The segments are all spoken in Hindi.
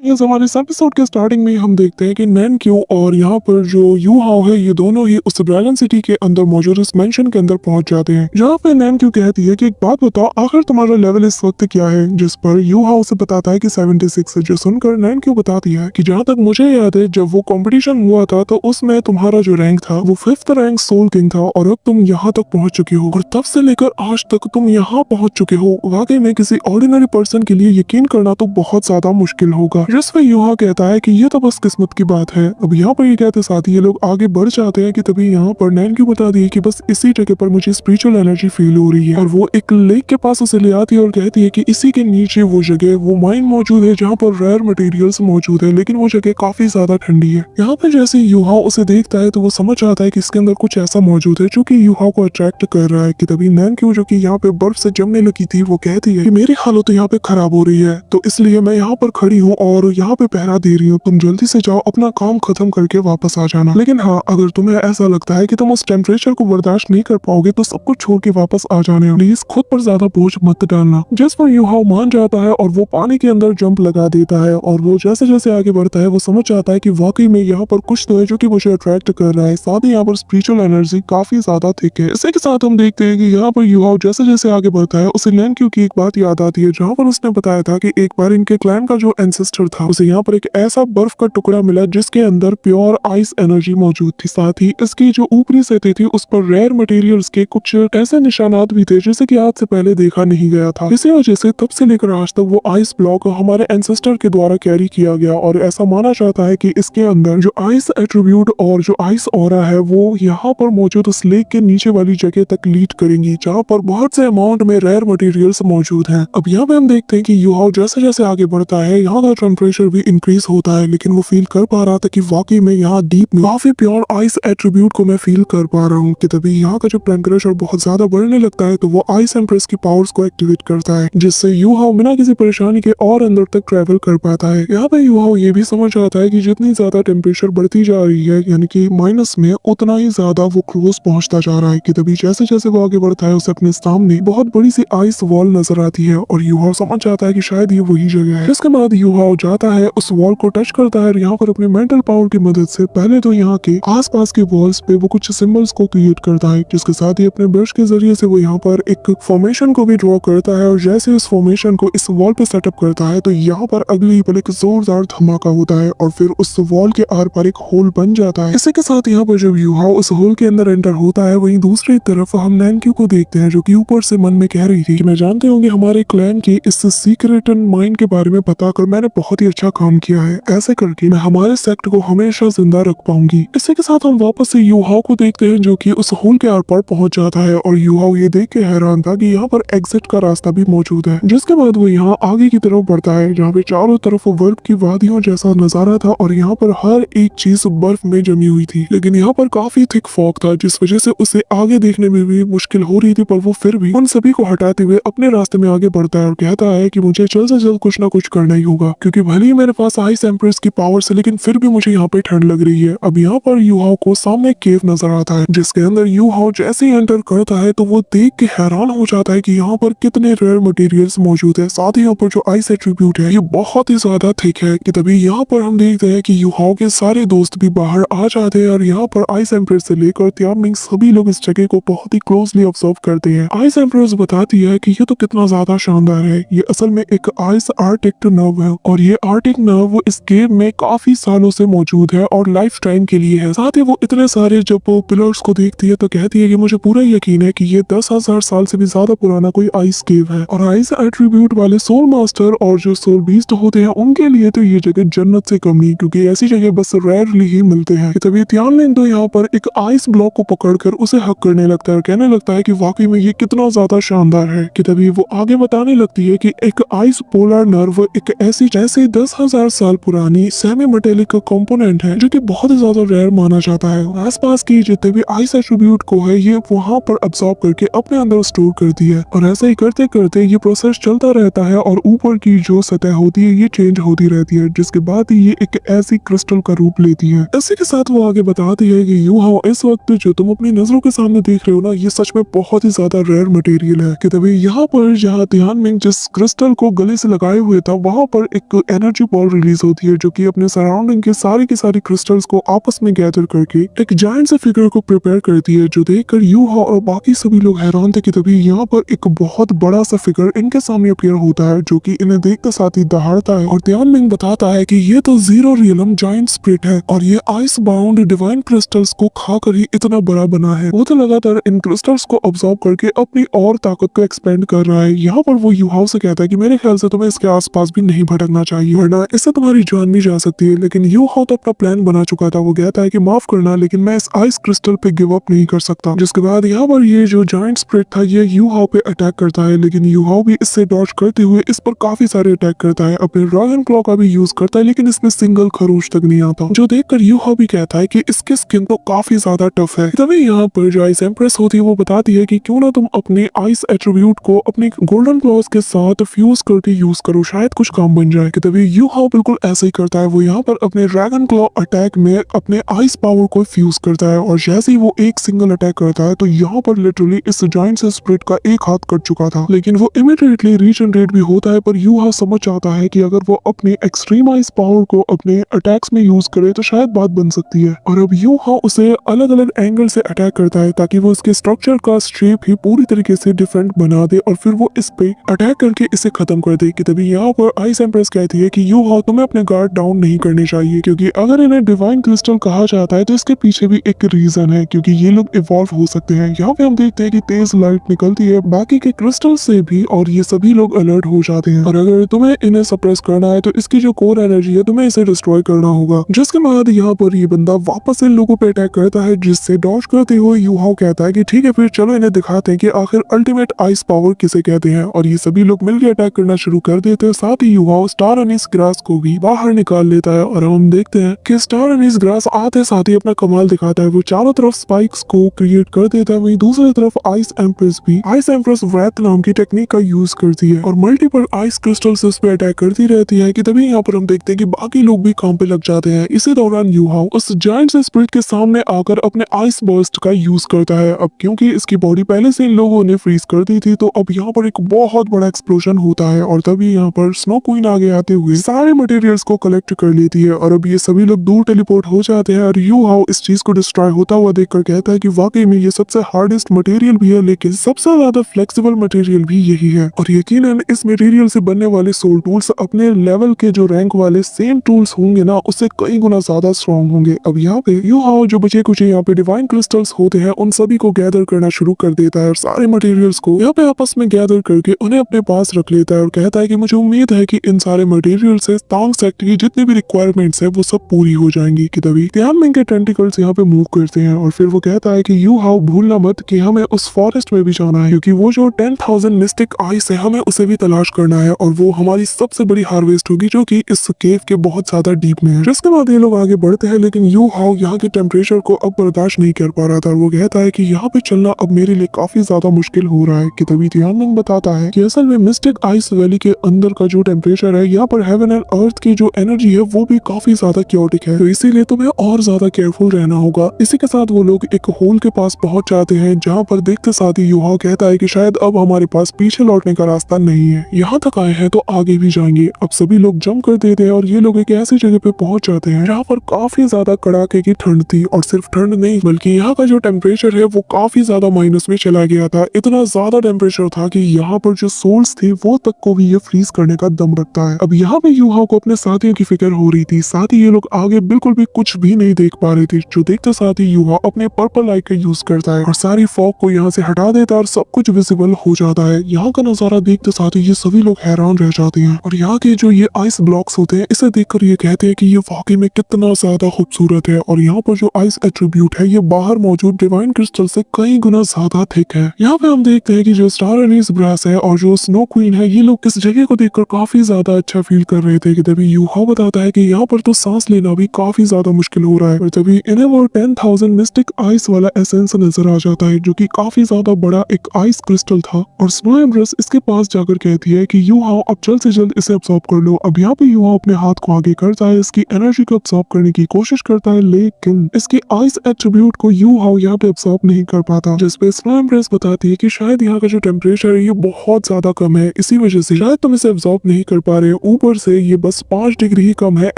इस हमारे इस एपिसोड के स्टार्टिंग में हम देखते हैं कि नैन क्यू और यहाँ पर जो यू हाओ है ये दोनों ही उस ड्रैगन सिटी के अंदर मौजूद इस मेंशन के अंदर पहुंच जाते हैं, जहाँ पे नैन क्यू कहती है कि एक बात बताओ आखिर तुम्हारा लेवल इस वक्त क्या है, जिस पर यू हाओ उसे बताता है कि 76 है। जो सुनकर नैन क्यू बताती है कि जहाँ तक मुझे याद है जब वो कॉम्पिटिशन हुआ था तो उसमें तुम्हारा जो रैंक था वो 5th रैंक सोल किंग था और अब तुम यहाँ तक पहुंच चुके हो और तब से लेकर आज तक तुम यहाँ पहुंच चुके हो। वाकई में किसी ऑर्डिनरी पर्सन के लिए यकीन करना तो बहुत ज्यादा मुश्किल होगा। जिस पे यूहा कहता है कि ये तो बस किस्मत की बात है। अब यहाँ पर ये कहते साथ ही ये लोग आगे बढ़ जाते हैं कि तभी यहाँ पर नैन क्यू बता दी कि बस इसी जगह पर मुझे स्पिरिचुअल एनर्जी फील हो रही है और वो एक लेक के पास उसे ले आती है और कहती है कि इसी के नीचे वो जगह वो माइन मौजूद है जहाँ पर रेयर मटेरियल्स मौजूद है, लेकिन वो जगह काफी ज्यादा ठंडी है। यहाँ पे जैसे यूहा उसे देखता है तो वो समझ आता है कि इसके अंदर कुछ ऐसा मौजूद है जो कि यूहा को अट्रैक्ट कर रहा है। कि तभी नैन क्यू जो कि यहाँ पे बर्फ से जमने लगी थी वो कहती है कि मेरी हालत तो यहाँ पे खराब हो रही है, तो इसलिए मैं यहाँ पर खड़ी हूँ और यहाँ पे पहरा दे रही हूँ। तुम जल्दी से जाओ, अपना काम खत्म करके वापस आ जाना। लेकिन हाँ, अगर तुम्हें ऐसा लगता है कि तुम उस टेम्परेचर को बर्दाश्त नहीं कर पाओगे तो सब कुछ छोड़ के वापस आ जाने, प्लीज खुद पर ज्यादा बोझ मत डालना। जिस पर यूहाओ मान जाता है और वो पानी के अंदर जंप लगा देता है और वो जैसे जैसे आगे बढ़ता है वो समझ जाता है कि वाकई में यहाँ पर कुछ तो है जो कि मुझे अट्रैक्ट कर रहा है। साथ ही यहाँ पर स्पिरिचुअल एनर्जी काफी ज्यादा थिक है। इसी के साथ हम देखते हैं कि यहाँ पर यूहाओ जैसे जैसे आगे बढ़ता है उसे नैन क्यू की एक बात याद आती है, जहाँ पर उसने बताया था कि एक बार इनके क्लैन का जो एंसेस्टर था उसे यहाँ पर एक ऐसा बर्फ का टुकड़ा मिला जिसके अंदर प्योर आइस एनर्जी मौजूद थी। साथ ही इसकी जो ऊपरी सतह थी उस पर रेयर मटेरियल्स के कुछ ऐसे निशानात भी थे जिसे कि आज से पहले देखा नहीं गया था। इसी वजह से तब से लेकर आज तक वो आइस ब्लॉक हमारे एंसेस्टर के द्वारा कैरी किया गया और ऐसा माना जाता है कि इसके अंदर जो आइस एट्रीब्यूट और जो आइस ऑरा है वो यहाँ पर मौजूद उस लेक के नीचे वाली जगह तक लीड करेंगी जहाँ पर बहुत से अमाउंट में रेयर मटेरियल्स मौजूद हैं। अब यहाँ पे हम देखते हैं कि यूहाओ जैसे जैसे आगे बढ़ता है यहाँ का टेम्परेचर भी इंक्रीज होता है, लेकिन वो फील कर पा रहा था कि वाकई में यहाँ डीप में काफी प्योर आइस एट्रीब्यूट को मैं फील कर पा रहा हूँ। कि तभी यहाँ का जो टेम्परेचर बहुत ज्यादा बढ़ने लगता है तो वो आइस एम्प्रेस की पावर्स को एक्टिवेट करता है, जिससे यूहाओ बिना किसी परेशानी के और अंदर तक ट्रेवल कर पाता है। यहाँ पे यूहाओ ये भी समझ आता है कि जितनी ज्यादा टेम्परेचर बढ़ती जा रही है यानी कि माइनस में, उतना ही ज्यादा वो क्लोज पहुंचता जा रहा है। कि तभी जैसे जैसे वो आगे बढ़ता है उसे अपने सामने बहुत बड़ी सी आइस वॉल नजर आती है और यूहाओ समझ जाता है कि शायद ये वही जगह है। इसके बाद यूहाओ जाता है उस वॉल को टच करता है और यहाँ पर अपने मेंटल पावर की मदद से पहले तो यहाँ के आसपास के वॉल्स पे वो कुछ सिंबल्स को क्रिएट करता है, जिसके साथ ही अपने ब्रश के जरिए से वो यहाँ पर एक फॉर्मेशन को भी ड्रॉ करता है और जैसे इस फॉर्मेशन को इस वॉल पे सेटअप करता है तो यहाँ पर अगली ही पल एक जोरदार धमाका होता है और फिर उस वॉल के आर पार एक होल बन जाता है। इसी के साथ यहाँ पर जब यूहाओ उस होल के अंदर एंटर होता है वहीं दूसरी तरफ हम नैन क्यू को देखते हैं जो कि ऊपर से मन में कह रही थी कि मैं जानते होंगे हमारे क्लैन की इस सीक्रेट माइंड के बारे में पता कर मैंने बहुत ही अच्छा काम किया है, ऐसे करके मैं हमारे सेक्ट को हमेशा जिंदा रख पाऊंगी। इसी के साथ हम वापस से यूहाओ को देखते हैं जो कि उस होल के आर पार पहुंच जाता है और यूहाओ ये देख के हैरान था कि यहाँ पर एग्जिट का रास्ता भी मौजूद है। जिसके बाद वो यहाँ आगे की तरफ बढ़ता है जहाँ पे चारों तरफ बर्फ की वादियों जैसा नजारा था और यहाँ पर हर एक चीज बर्फ में जमी हुई थी, लेकिन यहाँ पर काफी थिक फॉग था जिस वजह से उसे आगे देखने में भी मुश्किल हो रही थी, पर वो फिर भी उन सभी को हटाते हुए अपने रास्ते में आगे बढ़ता है और कहता है कि मुझे जल्द से जल्द कुछ ना कुछ करना ही होगा क्योंकि भले ही मेरे पास आइस एम्प्रेस की पावर से लेकिन फिर भी मुझे यहाँ पे ठंड लग रही है। अब यहाँ पर यूहाओ को सामने एक केव नजर आता है जिसके अंदर यूहाओ जैसे ही एंटर करता है तो वो देख के हैरान हो जाता है कि यहाँ पर कितने रेयर मटेरियल्स मौजूद है। साथ ही यहाँ पर जो आइस एट्रीब्यूट है ये बहुत ही ज्यादा थिक है। कि तभी यहाँ पर हम देखते हैं कि यूहाओ के सारे दोस्त भी बाहर आ जाते हैं और यहाँ पर आइस एम्प्रेस से लेकर त्यामिंग सभी लोग इस जगह को बहुत ही क्लोजली ऑब्जर्व करते हैं। आइस एम्प्रेस बताती है कि ये तो कितना ज्यादा शानदार है, ये असल में एक आइस आर्टिक नर्व है और ये आर्टिक नर्व इस केव में काफी सालों से मौजूद है और लाइफ टाइम के लिए है। साथ ही वो इतने सारे जब वो पिलर्स को देखती है तो कहती है कि मुझे पूरा यकीन है कि ये 10,000 साल से भी ज्यादा पुराना कोई आइस केव है और आइस एट्रीब्यूट वाले सोल मास्टर और जो सोल बीस्ट होते हैं उनके लिए तो ये जगह जन्नत से कम नहीं, क्योंकि ऐसी जगह बस रेयरली ही मिलते हैं। तभी त्यानलिन तो यहाँ पर एक आइस ब्लॉक को पकड़कर उसे हक करने लगता है और कहने लगता है कि वाकई में ये कितना ज्यादा शानदार है। कि तभी वो आगे बताने लगती है कि एक आइस पोलर नर्व एक ऐसी जैसे 10,000 साल पुरानी सेमी मेटेलिक कंपोनेंट है जो कि बहुत ही ज्यादा रेयर माना जाता है। आसपास की जितने भी आइस एट्रीब्यूट को है ये वहाँ पर अब्सॉर्ब करके अपने अंदर स्टोर करती है और ऐसे ही करते करते ये प्रोसेस चलता रहता है और ऊपर की जो सतह होती है ये चेंज होती रहती है, जिसके बाद ही ये एक ऐसी क्रिस्टल का रूप लेती है। इसी के साथ वो आगे बताती है कि यूहाओ इस वक्त जो तुम अपनी नजरों के सामने देख रहे हो ना ये सच में बहुत ही ज्यादा रेयर मटेरियल है। कि तभी यहाँ पर जहाँ त्यानमिंग जिस क्रिस्टल को गले से लगाए हुए था वहाँ पर एक एनर्जी बॉल रिलीज होती है जो कि अपने सराउंडिंग के सारी की सारी क्रिस्टल्स को आपस में गैदर करके एक जायंट से फिगर को प्रिपेयर करती है, जो देखकर यूहा और बाकी सभी लोग हैरान थे कि तभी यहाँ पर एक बहुत बड़ा सा फिगर इनके सामने अपीयर होता है जो कि इन्हें देखते साथ ही दहाड़ता है और तियानमिंग बताता है कि ये तो जीरो रियलम जायंट स्प्रिट है और ये आइस बाउंड डिवाइन क्रिस्टल्स को खाकर ही इतना बड़ा बना है। वो तो लगातार इन क्रिस्टल्स को ऑब्जर्व करके अपनी और ताकत को एक्सपेंड कर रहा है। यहाँ पर वो यूहाओ से कहता है कि मेरे ख्याल से तुम्हें इसके आसपास भी नहीं भटकना चाहिए वरना इससे तुम्हारी जान भी जा सकती है। लेकिन यूहाओ तो अपना प्लान बना चुका था। वो कहता है कि माफ करना लेकिन मैं इस आइस क्रिस्टल पे गिव अप नहीं कर सकता। जिसके बाद यहाँ पर ये जो जायंट स्प्रिट था ये यूहाओ पे अटैक करता है, लेकिन यूहाओ भी इससे डॉज करते हुए इस पर काफी सारे अटैक करता है। अपने ड्रैगन क्लॉ का भी यूज करता है लेकिन इसमें सिंगल खरोच तक नहीं आता, जो देखकर यूहाओ भी कहता है कि इसकी स्किन तो काफी ज्यादा टफ है। तभी यहाँ पर जो आइस एम्प्रेस होती है वो बताती है कि क्यों ना तुम अपने आइस एट्रीब्यूट को अपने गोल्डन क्लॉज के साथ फ्यूज करके यूज करो, शायद कुछ काम बन जाए। कि तभी यूहाओ बिल्कुल ऐसा ही करता है। वो यहाँ पर अपने ड्रैगन क्लॉ अटैक में अपने आइस पावर को फ्यूज करता है और जैसे ही वो एक सिंगल अटैक करता है तो यहाँ पर लिटरली इस जायंट से स्प्रिट का एक हाथ कट चुका था, लेकिन वो इमीडिएटली रीजनरेट भी होता है। पर यूहा समझ जाता है कि अगर वो अपने एक्सट्रीम आइस पावर को अपने अटैक्स में यूज करे तो शायद बात बन सकती है। और अब यूहा उसे अलग अलग एंगल से अटैक करता है ताकि वो इसके स्ट्रक्चर का शेप ही पूरी तरीके से डिफरेंट बना दे और फिर वो इस पे अटैक करके इसे खत्म कर दे। कि तभी यहाँ पर आइस एम्प्रेस कहती है कि यूहा तुम्हें अपने गार्ड डाउन नहीं करने चाहिए, क्योंकि अगर इन्हें डिवाइन क्रिस्टल कहा जाता है तो इसके पीछे भी एक रीजन है, क्योंकि ये लोग इवॉल्व हो सकते हैं। यहाँ पे हम देखते हैं कि तेज लाइट निकलती है बाकी के क्रिस्टल से भी और ये सभी लोग अलर्ट हो जाते हैं। और अगर तुम्हें इन्हें सप्रेस करना है तो इसकी जो कोर एनर्जी है तुम्हें इसे डिस्ट्रॉय करना होगा। जिसके बाद यहाँ पर ये बंदा वापस इन लोगों पे अटैक करता है, जिससे डॉज करते हुए यूहाओ कहता है कि ठीक है फिर चलो इन्हें दिखाते हैं कि आखिर अल्टीमेट आइस पावर किसे कहते हैं। और ये सभी लोग मिलकर अटैक करना शुरू कर देते हैं। साथ ही यूहाओ स्टार अनीस ग्रास को भी बाहर निकाल लेता है और हम देखते हैं कि स्टार अनीस ग्रास आते साथ ही अपना कमाल दिखाता है। वो चारों तरफ स्पाइक्स को क्रिएट कर देता है। वहीं दूसरी तरफ आइस एम्प्रेस भी आइस एम्प्रेस वैथ नाम की टेक्निक का यूज करती है और मल्टीपल आइस क्रिस्टल से उस पर अटैक करती रहती है। कि तभी यहाँ पर हम देखते हैं कि बाकी लोग भी काम पे लग जाते हैं। इसी दौरान यूहाओ उस जायंट से स्प्रिट के सामने आकर अपने आइस बर्स्ट का यूज करता है। अब क्योंकि इसकी बॉडी पहले से इन लोगों ने फ्रीज कर दी थी तो अब यहाँ पर एक बहुत बड़ा एक्सप्लोजन होता है और तभी यहाँ पर स्नो क्वीन आगे आते हुए सारे मटेरियल्स को कलेक्ट कर लेती है और अब ये सभी लोग दूर टेलीपोर्ट हो जाते हैं। और यूहाओ इस चीज को डिस्ट्रॉय होता हुआ देखकर कहता है कि वाकई में ये सबसे हार्डेस्ट मटेरियल भी है लेकिन सबसे ज्यादा फ्लेक्सिबल मटेरियल भी यही है। और यकीनन इस मटेरियल से बनने वाले सोल टूल्स अपने लेवल के जो रैंक वाले सेम टूल्स होंगे ना उससे कई गुना ज्यादा स्ट्रॉन्ग होंगे। अब यहाँ पे यूहाओ जो बचे कुछ यहाँ पे डिवाइन क्रिस्टल्स होते हैं उन सभी को गैदर करना शुरू कर देता है और सारे मटेरियल्स को यहाँ पे आपस में गैदर करके उन्हें अपने पास रख लेता है और कहता है कि मुझे उम्मीद है कि इन सारे मटेरियल से तांग सेक्ट की जितनी भी रिक्वायरमेंट्स है वो सब पूरी हो जाएंगी। कि तभी तियानमिंग के टेंटिकल्स यहाँ पे मूव करते हैं और फिर वो कहता है कि यूहाओ भूलना मत कि हमें उस फॉरेस्ट में भी जाना है, क्योंकि वो जो 10,000 मिस्टिक आइस है हमें उसे भी तलाश करना है और वो हमारी सबसे बड़ी हार्वेस्ट होगी जो कि इस केव के बहुत ज्यादा डीप में है। जिसके बाद ये लोग आगे बढ़ते हैं लेकिन यूहाओ यहाँ के टेम्परेचर को अब बर्दाश्त नहीं कर पा रहा था और वो कहता है कि यहाँ पे चलना अब मेरे लिए काफी ज्यादा मुश्किल हो रहा है। कि तभी तियानमिंग बताता है कि असल में मिस्टिक आइस वैली के अंदर का जो टेम्परेचर है यहाँ पर हेवन एंड अर्थ की जो एनर्जी है वो भी काफी ज्यादा क्योटिक है, तो इसीलिए तुम्हें और ज्यादा केयरफुल रहना होगा। इसी के साथ वो लोग एक होल के पास पहुंच जाते हैं जहाँ पर देखते साथ ही यूहाओ कहता है कि शायद अब हमारे पास पीछे लौटने का रास्ता नहीं है, यहाँ तक आए हैं तो आगे भी जाएंगे। अब सभी लोग जंप कर देते हैं और ये लोग एक ऐसी जगह पे पहुंच जाते हैं जहाँ पर काफी ज्यादा कड़ाके की ठंड थी और सिर्फ ठंड नहीं बल्कि यहाँ का जो टेम्परेचर है वो काफी ज्यादा माइनस में चला गया था। इतना ज्यादा टेम्परेचर था कि यहाँ पर जो सोल्स थे वो तक को भी ये फ्रीज करने का दम रखता है। अब यहाँ पे यूहाओ को अपने साथियों की फिक्र हो रही थी, साथ ही ये लोग आगे बिल्कुल भी कुछ भी नहीं देख पा रहे थे, जो देखते साथ ही यूहाओ अपने पर्पल लाइट का यूज करता है और सारी फॉग को यहाँ से हटा देता है और सब कुछ विजिबल हो जाता है। यहाँ का नजारा देखते साथ ही ये सभी लोग हैरान रह जाते हैं और यहाँ के जो ये आइस ब्लॉक्स होते हैं इसे देखकर ये कहते हैं कि ये वाकई में कितना ज्यादा खूबसूरत है और यहाँ पर जो आइस एट्रीब्यूट है ये बाहर मौजूद डिवाइन क्रिस्टल से कई गुना ज्यादा थिक है। यहाँ पे हम देखते हैं कि जो स्टार अनीस ब्रास है और जो स्नो क्वीन है ये लोग इस जगह को देखकर काफी ज्यादा अच्छा फील कर रहे थे। कि तभी यूहाओ बताता है कि यहाँ पर तो सांस लेना भी काफी ज्यादा मुश्किल हो रहा है और तभी इन्हें वो 10,000 मिस्टिक आइस वाला एसेंस नजर आ जाता है जो कि काफी ज्यादा बड़ा एक आइस क्रिस्टल था और स्नो एम्ब्रेस इसके पास जाकर कहती है कि यूहाओ अब जल्द से जल्द इसे अब्सॉर्ब कर लो। अब यहाँ पे यूहाओ अपने हाथ को आगे करता है, इसकी एनर्जी को अब्सॉर्ब करने की कोशिश करता है लेकिन इसके आइस एट्रीब्यूट को यूहाओ यहाँ पे अब्सॉर्ब नहीं कर पाता, जिसपे स्नो एम्ब्रेस बताती है कि शायद यहाँ का जो टेम्परेचर है ये बहुत ज्यादा कम है, इसी वजह से शायद तुम इसे अब्सॉर्ब नहीं कर पा रहे हो। ऊपर से ये बस 5 डिग्री ही कम है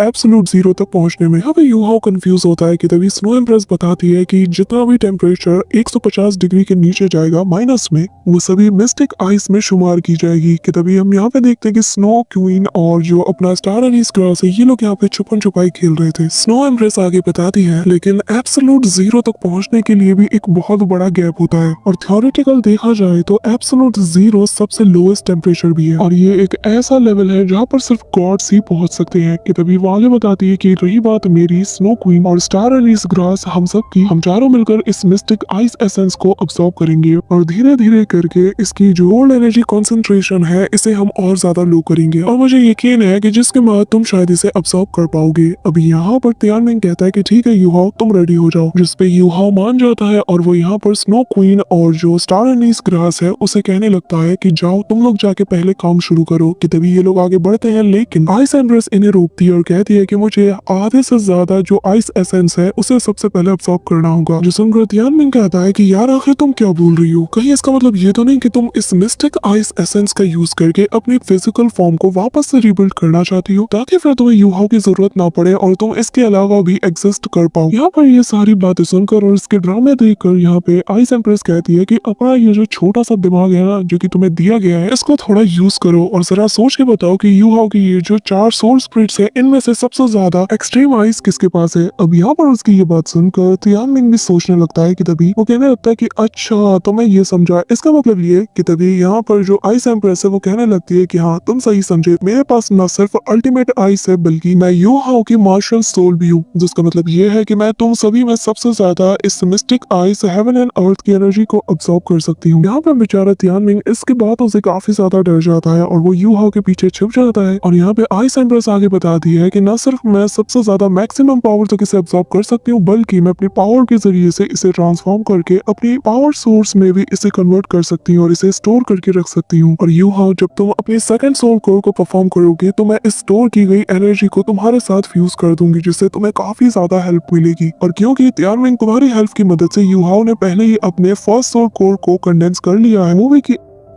एब्सोल्यूट जीरो तक पहुंचने में। यहाँ पे यूहाओ कंफ्यूज होता है कि तभी स्नो एम्प्रेस बताती है कि जितना भी टेम्परेचर 150 डिग्री के नीचे जाएगा माइनस में, वो सभी मिस्टिक आइस में शुमार की जाएगी। कि तभी हम यहाँ पे देखते हैं कि स्नो क्वीन और जो अपना स्टार एनीस ग्रास है ये लोग यहाँ पे छुपन छुपाई खेल रहे थे। स्नो एम्प्रेस आगे बताती है लेकिन एब्सोल्यूट जीरो तक पहुंचने के लिए भी एक बहुत बड़ा गैप होता है, और थ्योरेटिकल देखा जाए तो एब्सोल्यूट जीरो सबसे लोएस्ट टेम्परेचर भी है, और ये एक ऐसा लेवल है जहाँ पर सिर्फ गॉड्स ही पहुंच सकते हैं। कि तभी वो आगे बताती है कि रही बात मेरी, स्नो क्वीन और स्टार एनीस ग्रास हम सब की, हम चारों मिलकर इस मिस्टिक आइस एसेंस को अब्सॉर्ब करेंगे और धीरे धीरे करके इसकी जो ओल्ड एनर्जी कॉन्सेंट्रेशन है इसे हम और ज्यादा लो करेंगे, और मुझे यकीन है कि जिसके बाद तुम शायद इसे अब्सॉर्ब कर पाओगे। अभी यहाँ पर तियानमिंग कहता है कि ठीक है यूहाओ तुम रेडी हो जाओ, जिसपे यूहाओ मान जाता है और वो यहाँ पर स्नो क्वीन और जो स्टार एनीस ग्रास है उसे कहने लगता है कि जाओ तुम लोग जाके पहले काम शुरू करो। कि तभी ये लोग आगे बढ़ते हैं लेकिन आइस एम्प्रेस इन्हें रोकती है और कहती है कि मुझे आधे से ज्यादा जो आइस एसेंस है उसे सबसे पहले अब्सॉर्ब करना होगा। जो सुनकर तियानमिंग कहता है कि यार आखिर तुम क्या बोल रही हो, कहीं इसका मतलब ये तो नहीं कि तुम इस मिस्टिक आइस एसेंस का यूज करके अपनी फिजिकल फॉर्म को वापस से रिबिल्ड करना चाहती हो ताकि फिर तुम्हें यूहाओ की जरूरत ना पड़े और तुम इसके अलावा भी एग्जिस्ट कर पाओ। यहाँ पर ये सारी बातें सुनकर और इसके ड्रामे देखकर यहाँ पे आइस एम्प्रेस कहती है कि अपना ये जो छोटा सा दिमाग है ना जो कि तुम्हें दिया गया है इसको थोड़ा यूज करो और जरा सोच के बताओ कि यूहाओ की ये जो 4 सोल स्पिरिट्स है इनमें से सबसे ज्यादा एक्सट्रीम आइस किसके पास है। अब यहाँ पर उसकी ये बात सुनकर तियानमिंग भी सोचने लगता है कि तभी वो कहने लगता है कि अच्छा तो मैं ये समझा, इसका मतलब ये कि तभी यहाँ पर जो आइस एम्प्रेस है वो कहने लगती है कि हाँ तुम सही समझे, मेरे पास न सिर्फ अल्टीमेट आइस है बल्कि मैं यूहाओ की मार्शल सोल भी हूँ, जिसका मतलब ये है कि मैं तुम सभी में सबसे ज्यादा इस mistake ice heaven and earth की एनर्जी को अब्सॉर्ब कर सकती हूँ। यहाँ पे बेचारा तियानमिंग इसकी बातों से काफी ज्यादा डर जाता है और वो यूहाओ के पीछे छुप जाता है। और यहाँ पे आइस एम्प्रेस आगे बताती है कि न सिर्फ मैं सबसे ज्यादा मैक्सिमम पावर तक इसे अब्सॉर्ब कर सकती हूँ बल्कि मैं अपनी पावर के जरिए से इसे ट्रांसफॉर्म करके अपनी पावर सोर्स में भी इसे कन्वर्ट कर सकती हूँ और इसे स्टोर करके रख सकती हूँ। और यूहाओ जब तुम अपने सेकंड सोल कोर को परफॉर्म करोगे तो मैं इस स्टोर की गई एनर्जी को तुम्हारे साथ फ्यूज कर दूंगी जिससे तुम्हें काफी ज्यादा हेल्प मिलेगी। और क्योंकि तियानमिंग तुम्हारी हेल्प की मदद से यूहाओ ने पहले ही अपने फर्स्ट सोल कोर को कंडेंस कर लिया है,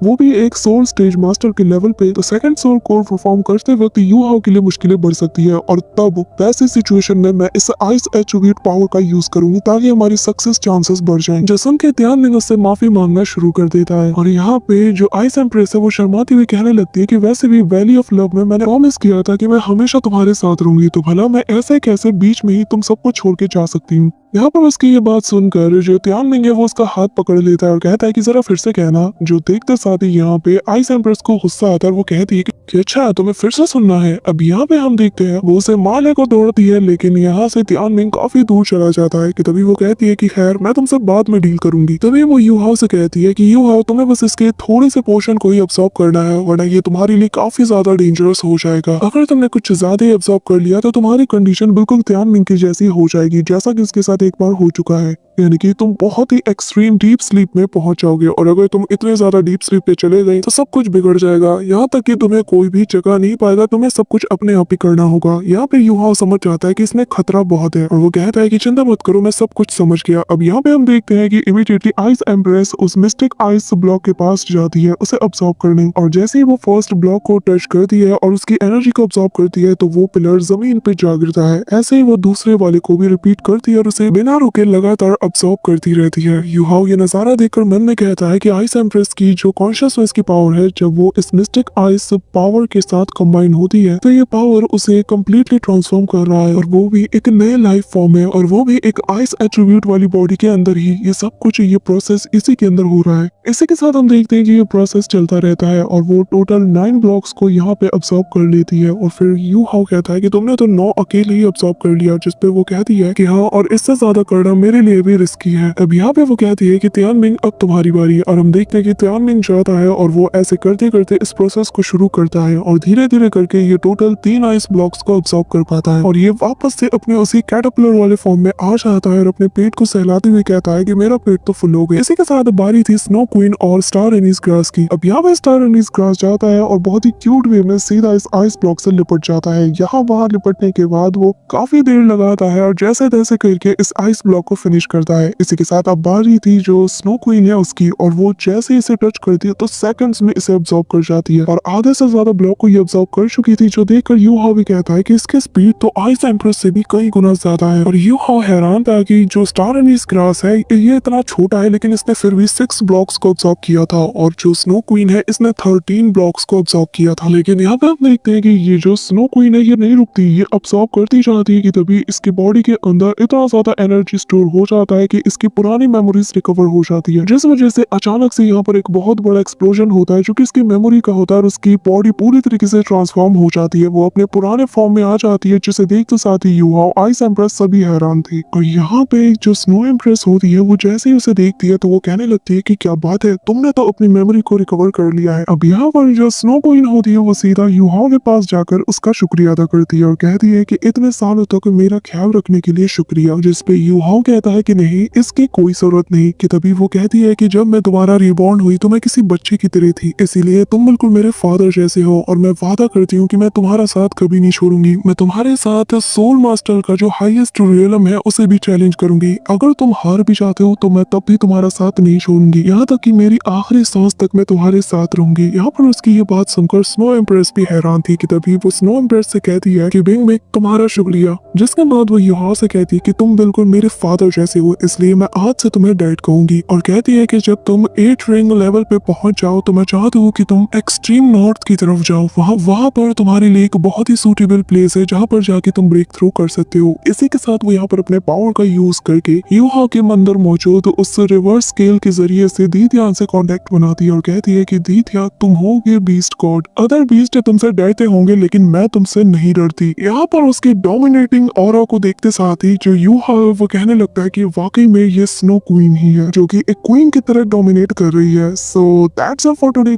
वो भी एक सोल स्टेज मास्टर के लेवल पे, तो सेकंड सोल कोर परफॉर्म करते वक्त यूहाओ के लिए मुश्किलें बढ़ सकती है और तब वैसी सिचुएशन में मैं इस आइस एट्रिब्यूट पावर का यूज करूंगी ताकि हमारी सक्सेस चांसेस बढ़ जाएं। जसन के तियानमिंग उससे माफी मांगना शुरू कर देता है और यहाँ पे जो आइस एम्प्रेस है वो शर्माती हुई कहने लगती है कि वैसे भी वैली ऑफ लव में मैंने प्रॉमिस किया था कि मैं हमेशा तुम्हारे साथ रहूंगी, तो भला मैं ऐसे कैसे बीच में ही तुम सबको छोड़ के जा सकती हूँ। यहाँ पर उसकी ये बात सुनकर जो तियानमिंग है वो उसका हाथ पकड़ लेता है और कहता है कि जरा फिर से कहना। जो देखते साथ ही यहाँ पे आइस एम्प्रेस को गुस्सा आता है और वो कहती है कि अच्छा तुम्हें फिर से सुनना है। अब यहाँ पे हम देखते हैं वो उसे मारने को दौड़ती है लेकिन यहाँ से तियानमिंग काफी दूर चला जाता है। कि तभी वो कहती है कि खैर मैं तुमसे बाद में डील करूंगी। तभी वो यूहाओ से कहती है कि यूहाओ तुम्हें बस इसके थोड़े से पोर्शन को ही अब्सॉर्ब करना है वरना ये तुम्हारे लिए काफी ज्यादा डेंजरस हो जाएगा। अगर तुमने कुछ ज्यादा ही अब्सॉर्ब कर लिया तो तुम्हारी कंडीशन बिल्कुल तियानमिंग की जैसी हो जाएगी जैसा कि उसके साथ एक बार हो चुका है, यानी कि तुम बहुत ही एक्सट्रीम डीप स्लीप में पहुंच जाओगे और अगर तुम इतने ज्यादा डीप स्लीप पे चले गए तो सब कुछ बिगड़ जाएगा, यहाँ तक कि तुम्हें कोई भी जगह नहीं पाएगा, तुम्हें सब कुछ अपने आप ही करना होगा। यहाँ पे यूहाओ समझ जाता है कि इसमें खतरा बहुत है और वो कहता है कि चिंता मत करो मैं सब कुछ समझ गया। अब यहाँ पे हम देखते हैं कि इमीडिएटली आइस एम्प्रेस उस मिस्टिक आइस ब्लॉक के पास जाती है उसे अब्सॉर्ब करने, और जैसे ही वो फर्स्ट ब्लॉक को टच करती है और उसकी एनर्जी को अब्सॉर्ब करती है तो वो पिलर जमीन पे जा गिरता है। ऐसे ही वो दूसरे वाले को भी रिपीट करती है और उसे बिना रुके लगातार अब्सॉर्ब करती रहती है। यूहाओ ये नजारा देखकर मन में कहता है कि आइस एम्प्रेस की जो कॉन्शियसनेस की पावर है जब वो इस मिस्टिक आइस पावर के साथ कंबाइन होती है तो ये पावर उसे कम्प्लीटली ट्रांसफॉर्म कर रहा है और वो भी एक नए लाइफ फॉर्म है और वो भी एक आइस एट्रीब्यूट वाली बॉडी के अंदर ही। ये सब कुछ ये प्रोसेस इसी के अंदर हो रहा है। इसी के साथ हम देखते हैं कि ये प्रोसेस चलता रहता है और वो टोटल 9 ब्लॉक्स को यहाँ पे अब्सॉर्ब कर लेती है और फिर यूहाओ कहता है कि तुमने तो 9 अकेले ही अब्सॉर्ब कर लिया, जिस पे वो कहती है कि हाँ और इससे ज्यादा करना मेरे लिए भी रिस्की है। अब यहाँ पे वो कहती है कि तियानमिंग अब तुम्हारी बारी है और हम देखते हैं कि तियानमिंग जाता है और वो ऐसे करते करते इस प्रोसेस को शुरू करता है और धीरे धीरे करके ये टोटल 3 आइस ब्लॉक्स को अब्सॉर्ब कर पाता है और ये वापस से अपने उसी कैटरपिलर वाले फॉर्म में आ जाता है और अपने पेट को सहलाते हुए कहता है कि मेरा पेट तो फुल हो गया। इसी के साथ बारी थी स्नो क्वीन और स्टार एनीस ग्रास की। अब यहाँ पे स्टार एनीस ग्रास जाता है और बहुत ही क्यूट वे में सीधा इस आइस ब्लॉक से लिपट जाता है। यहाँ वहाँ लिपटने के बाद वो काफी देर लगाता है और जैसे तैसे करके इस आइस ब्लॉक को फिनिश कर करता है। इसी के साथ अब बारी थी जो स्नो क्वीन है उसकी, और वो जैसे ही इसे टच करती है तो सेकंड्स में इसे ऑब्जॉर्व कर जाती है और आधे से ज्यादा ब्लॉक को ये ऑब्जॉर्व कर चुकी थी, जो देखकर यू हाउ भी कहता है कि इसकी स्पीड तो आइस एम्प्रेस से भी कई गुना ज्यादा है। और यू हाउ हैरान था कि जो स्टार एनीस ग्रास है ये इतना छोटा है, लेकिन इसने फिर भी 6 ब्लॉक्स को ऑब्जॉर्व किया था, और जो स्नो क्वीन है इसने 13 ब्लॉक्स को ऑब्जॉर्व किया था। लेकिन यहाँ पे हम देखते हैं कि ये जो स्नो क्वीन है ये नहीं रुकती, ये ऑब्जॉर्व करती जाती है कि तभी इसकी बॉडी के अंदर इतना ज्यादा एनर्जी स्टोर हो जाता है कि इसकी पुरानी मेमोरीज रिकवर हो जाती है, जिस वजह से अचानक से यहाँ पर एक बहुत बड़ा एक्सप्लोजन होता है जो कि इसकी मेमोरी का होता है, और उसकी बॉडी पूरी तरीके से ट्रांसफॉर्म हो जाती है, वो अपने पुराने फॉर्म में आ जाती है, जिसे देखते साथ ही यू हाउ, आइस एम्प्रेस सभी हैरान थे। और यहाँ पे जो स्नो एम्प्रेस होती है वो जैसे ही उसे देखती है तो वो कहने लगती है कि क्या बात है, तुमने तो अपनी मेमोरी को रिकवर कर लिया है। अब यहाँ पर जो स्नो क्वीन होती है वो सीधा यू हाउ के पास जाकर उसका शुक्रिया अदा करती है और कहती है कि इतने सालों तक मेरा ख्याल रखने के लिए शुक्रिया, जिस पे यू हाउ कहता है कि नहीं, इसकी कोई जरूरत नहीं। कि तभी वो कहती है कि जब मैं दोबारा रिबॉर्न हुई तो मैं किसी बच्चे की तरह थी, इसीलिए तुम बिल्कुल मेरे फादर जैसे हो, और मैं वादा करती हूँ कि मैं तुम्हारा साथ कभी नहीं छोड़ूंगी। मैं तुम्हारे साथ सोल मास्टर का जो हाईएस्ट रियलम है उसे भी चैलेंज करूंगी। अगर तुम हार भी जाते हो तो मैं तब भी तुम्हारा साथ नहीं छोड़ूंगी, यहाँ तक कि मेरी आखिरी सांस तक मैं तुम्हारे साथ रहूंगी। यहाँ पर उसकी ये बात सुनकर स्नो एम्प्रेस भी हैरान थी। कि तभी वो स्नो एम्प्रेस से कहती है कि बिंग बिंग तुम्हारा शुक्रिया, जिसके बाद वो यहाँ से कहती है कि तुम बिल्कुल मेरे फादर जैसे हो, इसलिए मैं आज से तुम्हें डैड कहूंगी। और कहती है कि जब तुम 8 रिंग लेवल पे पहुंच जाओ तो मैं चाहती हूँ कि तुम एक्सट्रीम नॉर्थ की तरफ जाओ, वहाँ पर तुम्हारे लिए एक बहुत ही सूटेबल प्लेस है जहाँ पर जाके तुम ब्रेक थ्रू कर सकते हो। इसी के साथ वो यहाँ पर अपने पावर का यूज करके यू हाउ के मंदिर मौजूद उस रिवर्स स्केल के जरिए से दीथिया से कांटेक्ट बनाती है और कहती है कि दीथिया तुम होगे बीस्ट गॉड, अदर बीस्ट तुमसे डरते होंगे लेकिन मैं तुमसे नहीं डरती। यहाँ पर उसकी डोमिनेटिंग ऑरा को देखते साथ ही जो यू हाउ वो कहने लगता है कि वाकई में ये स्नो क्वीन ही है जो कि एक क्वीन की तरह डोमिनेट कर रही है। So that's all for today.